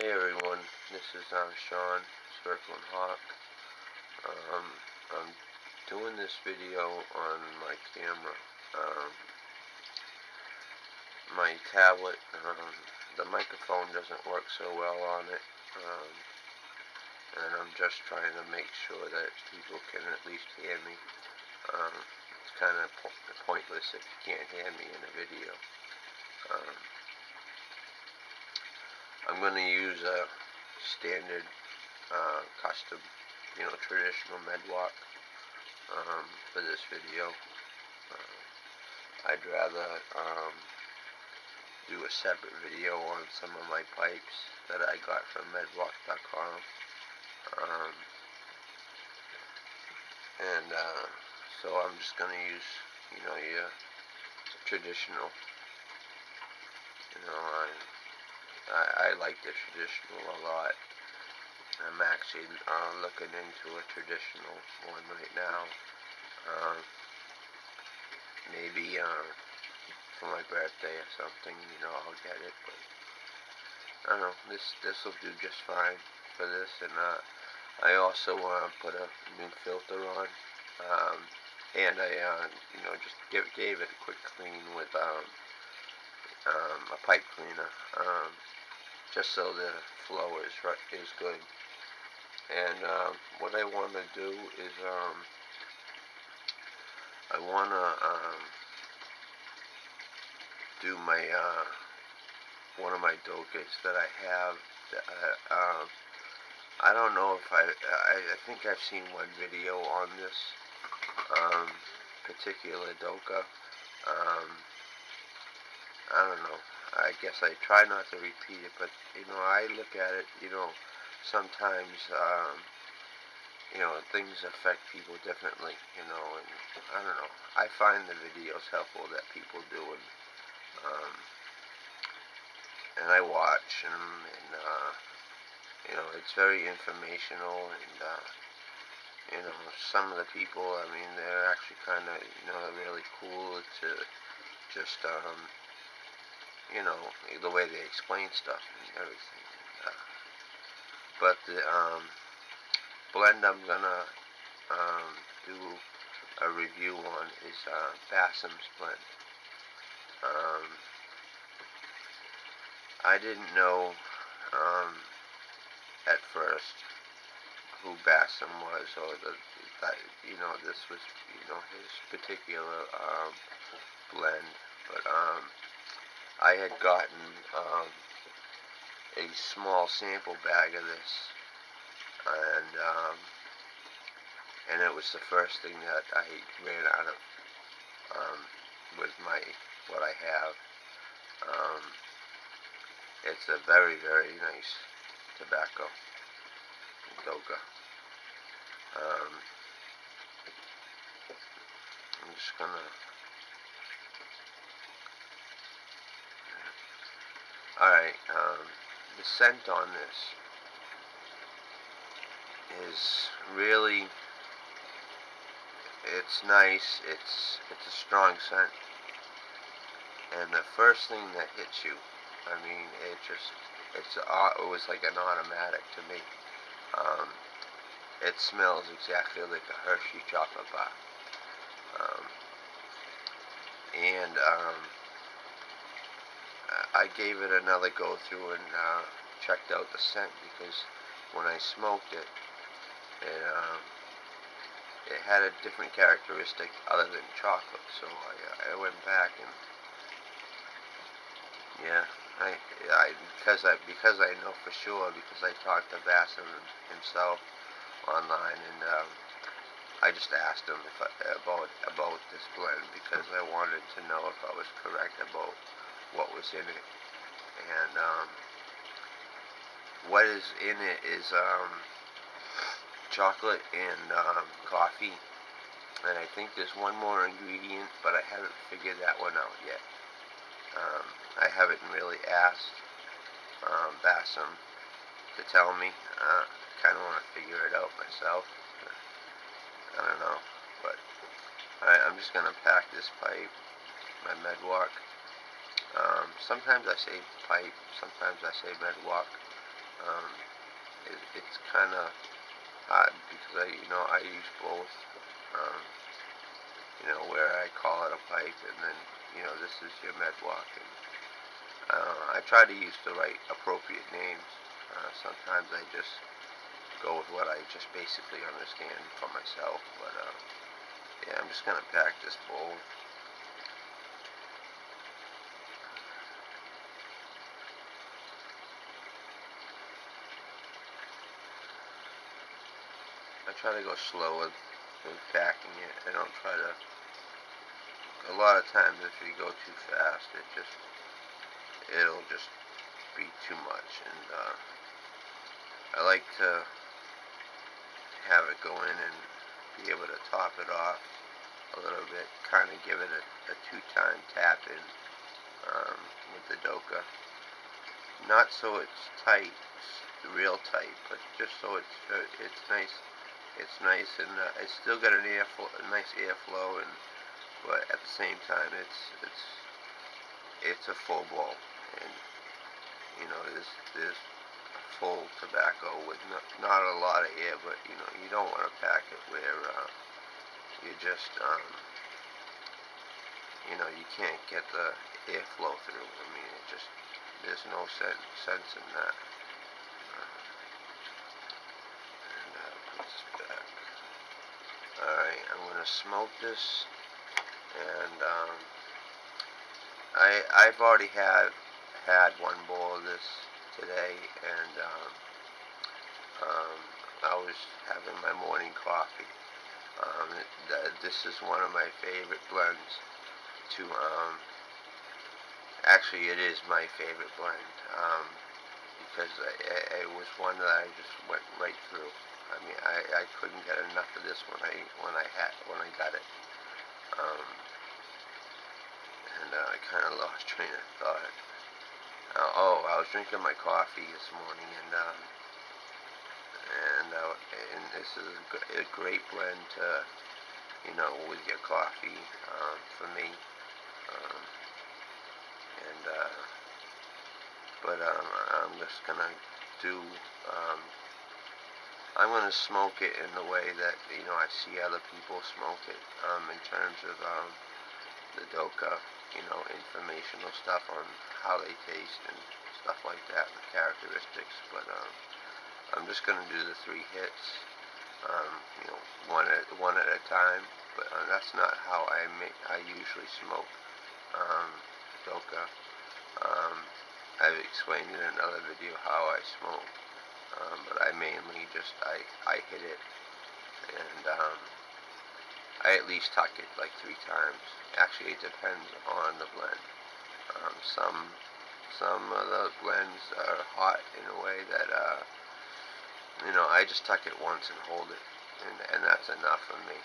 Hey everyone, this is Sean, Circle and Hawk. I'm doing this video on my camera. My tablet, the microphone doesn't work so well on it, and I'm just trying to make sure that people can at least hear me. It's kind of pointless if you can't hear me in a video. I'm going to use a standard custom, traditional med walk for this video. I'd rather do a separate video on some of my pipes that I got from medwalk.com. And so I'm just going to use, your traditional. I like the traditional a lot. I'm actually looking into a traditional one right now. Maybe for my birthday or something, I'll get it. But I don't know. This will do just fine for this. And I also put a new filter on, and I just gave it a quick clean with a pipe cleaner, just so the flow is good. And what I want to do is I want to do my one of my Dokhas that I have. I don't know if I think I've seen one video on this particular Dokha. I don't know. I guess I try not to repeat it, but I look at it. Sometimes things affect people differently. And I don't know. I find the videos helpful that people do, and I watch them, and it's very informational, and some of the people, I mean, they're actually kind of really cool to just the way they explain stuff and everything. But the blend I'm gonna do a review on is Bassem's blend. I didn't know at first who Bassem was, or that this was his particular blend, but I had gotten a small sample bag of this, and it was the first thing that I ran out of with what I have. It's a very, very nice tobacco, Dokha. I'm just gonna. Alright, the scent on this is really, it's nice, it's a strong scent, and the first thing that hits you, I mean, it was like an automatic to me. It smells exactly like a Hershey chocolate bar, and I gave it another go through and checked out the scent, because when I smoked it, it had a different characteristic other than chocolate. So I went back and because I know for sure, because I talked to Bassem himself online, and I just asked him about this blend, because I wanted to know if I was correct about what was in it. And what is in it is chocolate and coffee, and I think there's one more ingredient, but I haven't figured that one out yet. I haven't really asked Bassem to tell me. Kind of want to figure it out myself. I don't know, but I'm just gonna pack this pipe, my medwalk. Sometimes I say pipe, sometimes I say medwalk. Um, it's kind of hard because I use both. Um, where I call it a pipe, and then this is your med walk. And I try to use the right appropriate names. Sometimes I just go with what I just basically understand for myself. But yeah, I'm just gonna pack this bowl. I try to go slow with packing it. I don't try to. A lot of times, if you go too fast, it'll just be too much. And I like to have it go in and be able to top it off a little bit, kind of give it a two-time tap in with the Dokha. Not so it's tight, real tight, but just so it's nice. It's nice, and it's still got a nice airflow, and but at the same time, it's a full bowl, and there's full tobacco with not a lot of air, but you don't want to pack it where you just you can't get the airflow through. I mean, there's no sense in that. And put this back. All right, I'm gonna smoke this, and I've already had one bowl of this today, and I was having my morning coffee. This is one of my favorite blends to actually it is my favorite blend because it was one that I just went right through. I mean, I couldn't get enough of this when I got it. Um, and I kind of lost train of thought. I was drinking my coffee this morning, and this is a great blend to with your coffee for me. Um, and but I'm just gonna do. Um, I'm gonna smoke it in the way that I see other people smoke it. In terms of the Dokha, informational stuff on how they taste and stuff like that, the characteristics. But I'm just gonna do the 3 hits, um, one at a time. But that's not how I usually smoke Dokha. Um, I've explained in another video how I smoke, but I mainly I hit it, and I at least tuck it like 3 times. Actually, it depends on the blend. Some of the blends are hot in a way that I just tuck it once and hold it, and that's enough for me.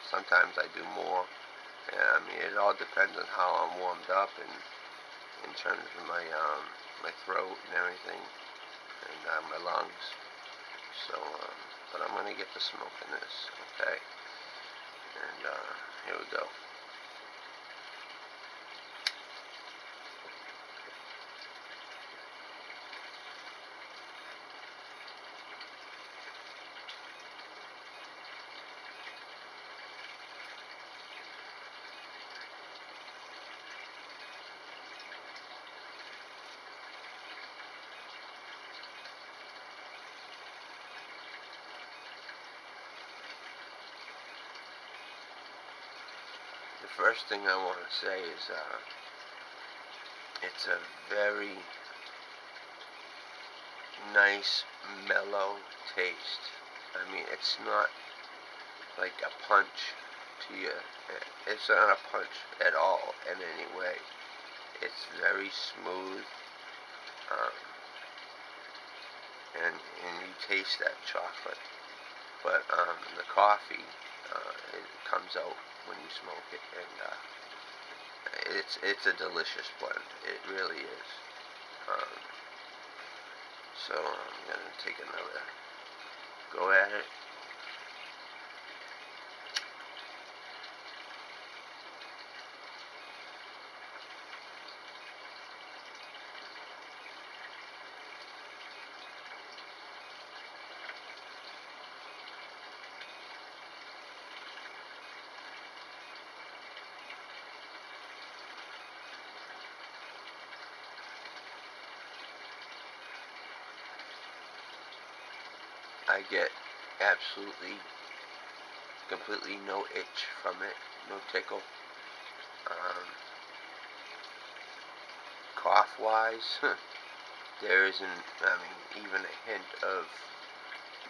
Sometimes I do more. I mean, it all depends on how I'm warmed up and in terms of my throat and everything, and my lungs. So, but I'm gonna get the smoke in this, okay? And here we go. The first thing I want to say is it's a very nice, mellow taste. I mean, it's not like a punch to you. It's not a punch at all in any way. It's very smooth, um, and you taste that chocolate. But the coffee, it comes out when you smoke it, and it's a delicious blend. It really is. Um, so I'm gonna take another go at it. I get absolutely, completely no itch from it, no tickle. Um, Cough-wise, there isn't, I mean, even a hint of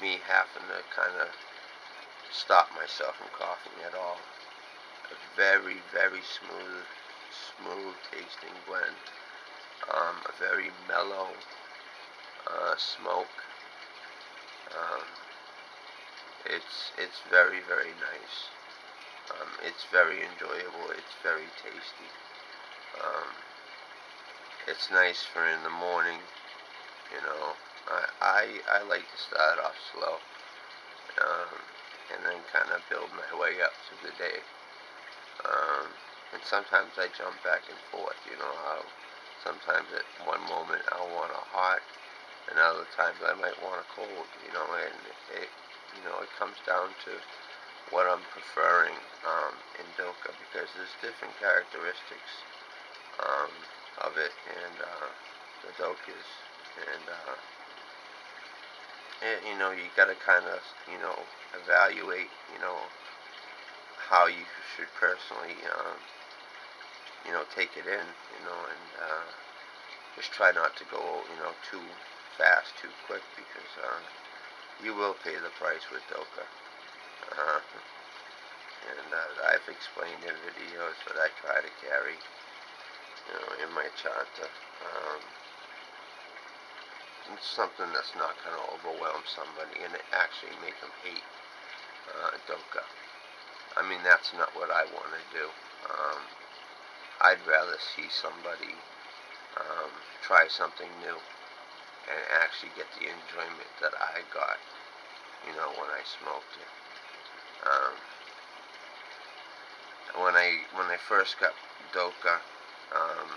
me having to kind of stop myself from coughing at all. A very, very smooth tasting blend. A very mellow smoke. Um, it's very, very nice. It's very enjoyable. It's very tasty. Um, it's nice for in the morning. You know, I like to start off slow, um, and then kind of build my way up through the day. Um, and sometimes I jump back and forth. You know how sometimes at one moment I'll want a hot, and other times I might want a cold. You know, and it comes down to what I'm preferring in Dokha, because there's different characteristics um, of it, and the Dokhas, and you gotta kind of evaluate how you should personally take it in, and just try not to go too fast, too quick, because you will pay the price with Dokha. Uh, and I've explained in videos that I try to carry, in my charter. It's something that's not going to overwhelm somebody and actually make them hate Dokha. I mean, that's not what I want to do. I'd rather see somebody try something new and actually get the enjoyment that I got, when I smoked it. Um, when I first got Dokha, um,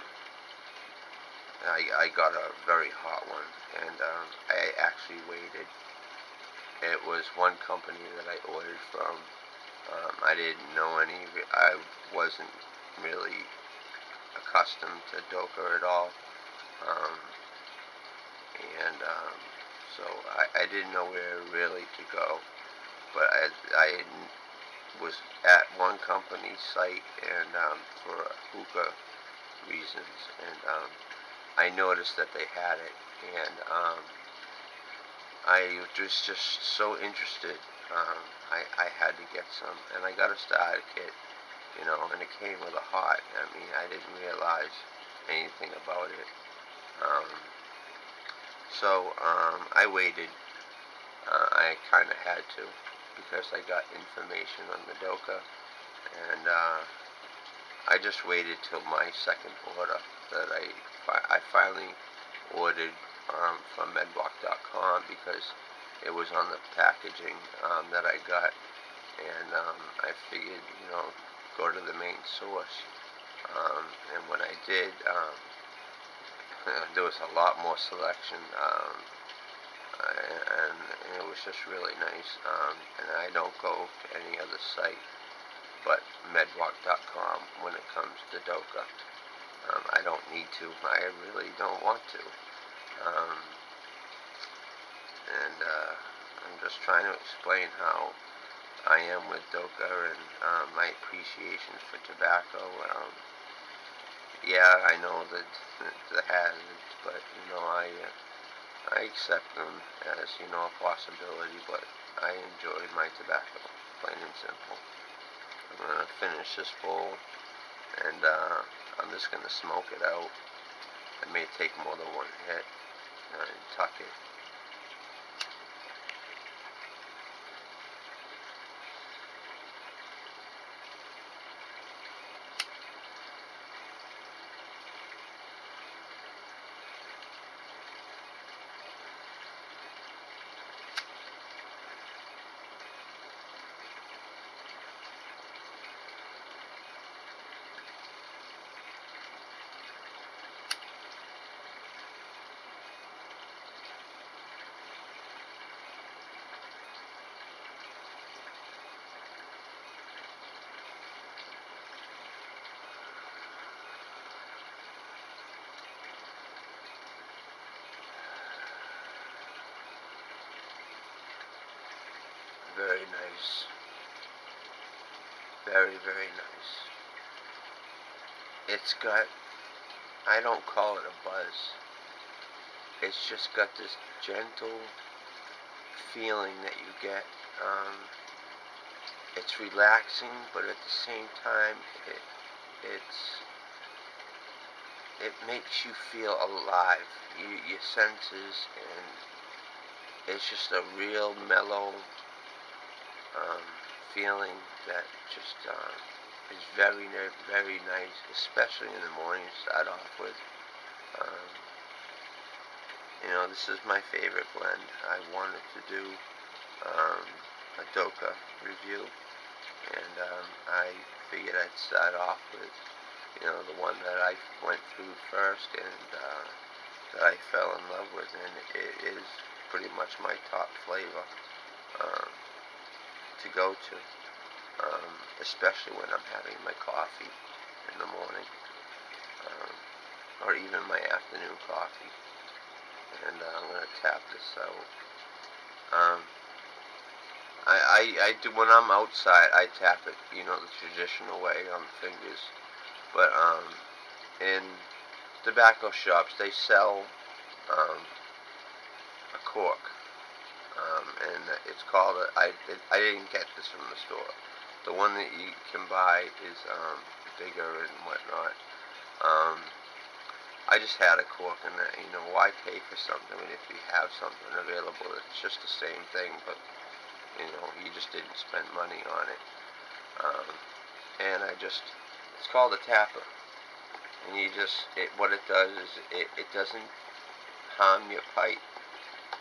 I got a very hot one, and I actually waited. It was one company that I ordered from. I didn't know any. I wasn't really accustomed to Dokha at all, um, and so I didn't know where really to go. But I was at one company's site, and for hookah reasons, and I noticed that they had it, and I was just so interested. I had to get some, and I got a starter kit, and it came with a hot. I mean, I didn't realize anything about it. Um, so I waited. I kind of had to, because I got information on the Dokha, and I just waited till my second order that I finally ordered from medwalk.com, because it was on the packaging that I got, and I figured, go to the main source. And when I did, there was a lot more selection, and it was just really nice. And I don't go to any other site but medwalk.com when it comes to Dokha. I don't need to. I really don't want to. Um, and I'm just trying to explain how I am with Dokha, and my appreciation for tobacco. Yeah, I know that the hazards, but I accept them as a possibility. But I enjoy my tobacco, plain and simple. I'm gonna finish this bowl, and I'm just gonna smoke it out. It may take more than one hit, and tuck it. very nice. Very, very nice. It's got, I don't call it a buzz. It's just got this gentle feeling that you get. It's relaxing, but at the same time, it's it makes you feel alive. Your senses, and it's just a real mellow feeling that just is very, very nice, especially in the morning to start off with. Um, this is my favorite blend. I wanted to do a Dokha review, and I figured I'd start off with, the one that I went through first, and that I fell in love with, and it is pretty much my top flavor um, to go to, especially when I'm having my coffee in the morning, or even my afternoon coffee. And I'm going to tap this out. I do, when I'm outside, I tap it, the traditional way on the fingers. But in tobacco shops, they sell a cork, and it's called I didn't get this from the store. The one that you can buy is bigger and whatnot. I just had a cork, and why pay for something if you have something available? It's just the same thing, but you just didn't spend money on it. And it's called a tapper, and what it does is it doesn't harm your pipe,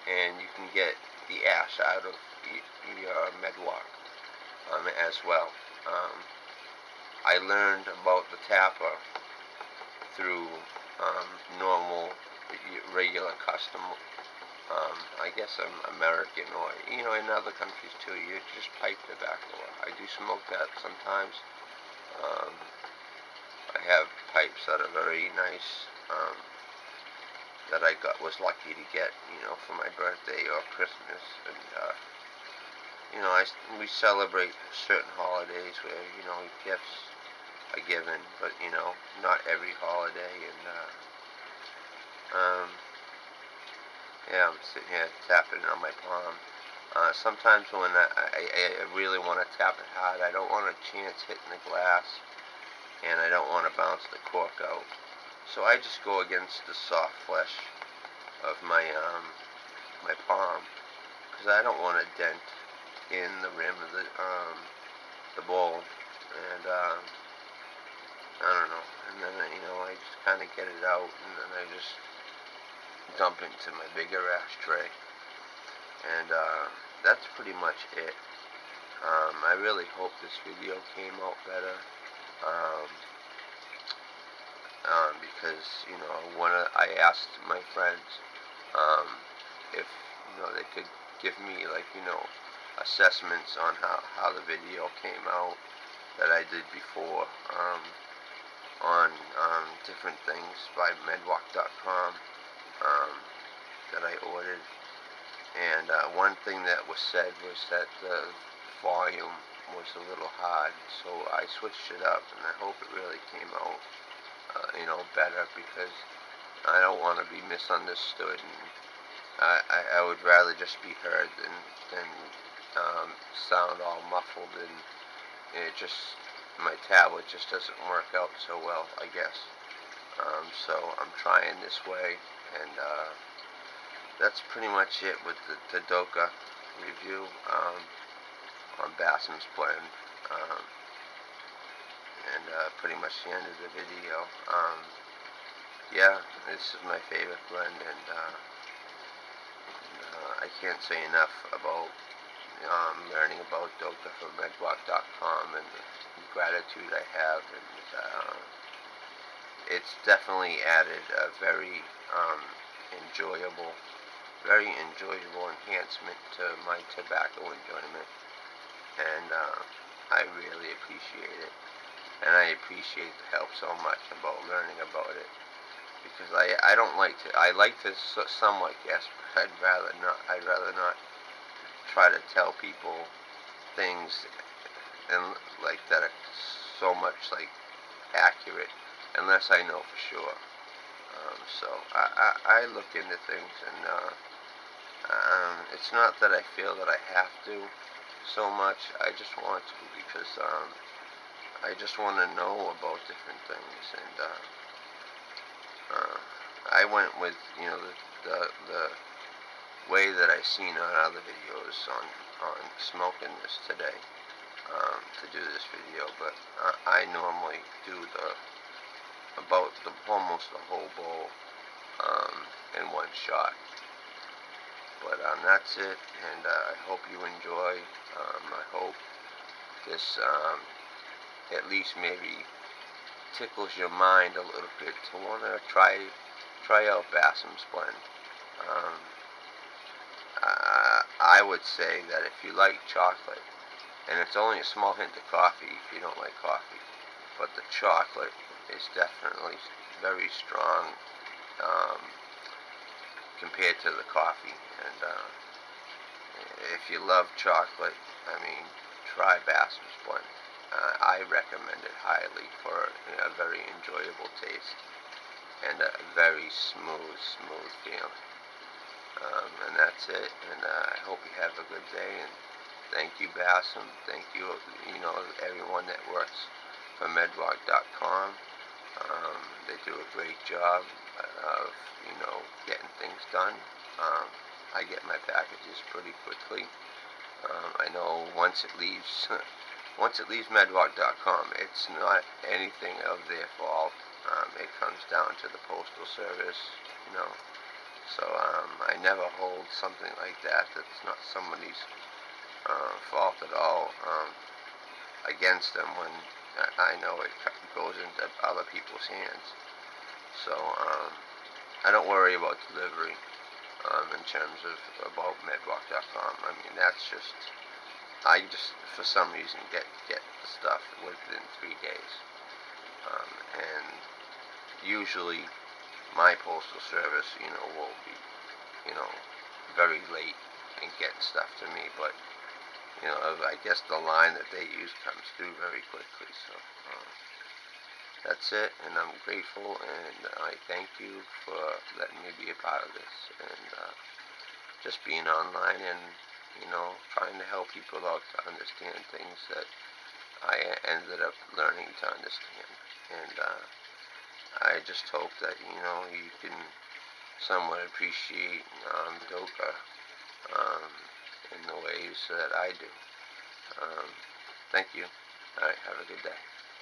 and you can get the ash out of your medwalk as well. I learned about the tapper through normal, regular custom. I guess I'm American, or in other countries too. You just pipe tobacco. I do smoke that sometimes. I have pipes that are very nice, that I was lucky to get, for my birthday or Christmas, and we celebrate certain holidays where gifts are given, but not every holiday, and yeah, I'm sitting here tapping it on my palm. Sometimes when I really want to tap it hard, I don't want a chance hitting the glass, and I don't want to bounce the cork out. So I just go against the soft flesh of my my palm, because I don't want a dent in the rim of the bowl, and I don't know. And then I just kind of get it out, and then I just dump it into my bigger ashtray, and that's pretty much it. I really hope this video came out better, because I asked my friends if they could give me, like, assessments on how the video came out that I did before, on different things by medwalk.com, that I ordered. And one thing that was said was that the volume was a little hard, so I switched it up, and I hope it really came out better, because I don't want to be misunderstood, and I would rather just be heard than sound all muffled, and my tablet just doesn't work out so well, I guess. So I'm trying this way, and that's pretty much it with the Dokha review on Bassem's blend, and pretty much the end of the video. Yeah, this is my favorite blend, and I can't say enough about learning about Dokha from medwalk.com, and the gratitude I have, and it's definitely added a very enjoyable enhancement to my tobacco enjoyment, and I really appreciate it, and I appreciate the help so much about learning about it, because I don't like to, I like to somewhat guess, but I'd rather not try to tell people things and like that are so much like accurate unless I know for sure. So I look into things, and it's not that I feel that I have to so much. I just want to because I just want to know about different things, and I went with the way that I seen on other videos on smoking this today to do this video, but I normally do almost the whole bowl in one shot. But that's it, and I hope you enjoy. I hope this at least maybe tickles your mind a little bit to want to try out Bassem's blend. Um, I would say that if you like chocolate, and it's only a small hint of coffee if you don't like coffee, but the chocolate is definitely very strong um, compared to the coffee. And if you love chocolate, I mean, try Bassem's blend. I recommend it highly for a very enjoyable taste and a very smooth feeling. And that's it. And I hope you have a good day. And thank you, Bassem. Thank you, everyone that works for medrock.com. They do a great job of, getting things done. I get my packages pretty quickly. I know once it leaves, once it leaves medrock.com, it's not anything of their fault. It comes down to the postal service, you know. So I never hold something like that that's not somebody's fault at all against them when I know it goes into other people's hands. So I don't worry about delivery in terms of about medrock.com. I mean, that's just I just for some reason get the stuff within 3 days, and usually my postal service, will be, you know, very late in getting stuff to me, but I guess the line that they use comes through very quickly. So that's it, and I'm grateful, and I thank you for letting me be a part of this, and just being online and trying to help people out to understand things that I ended up learning to understand. And I just hope that you can somewhat appreciate Dokha um, in the ways that I do. Um, Thank you. All right, have a good day.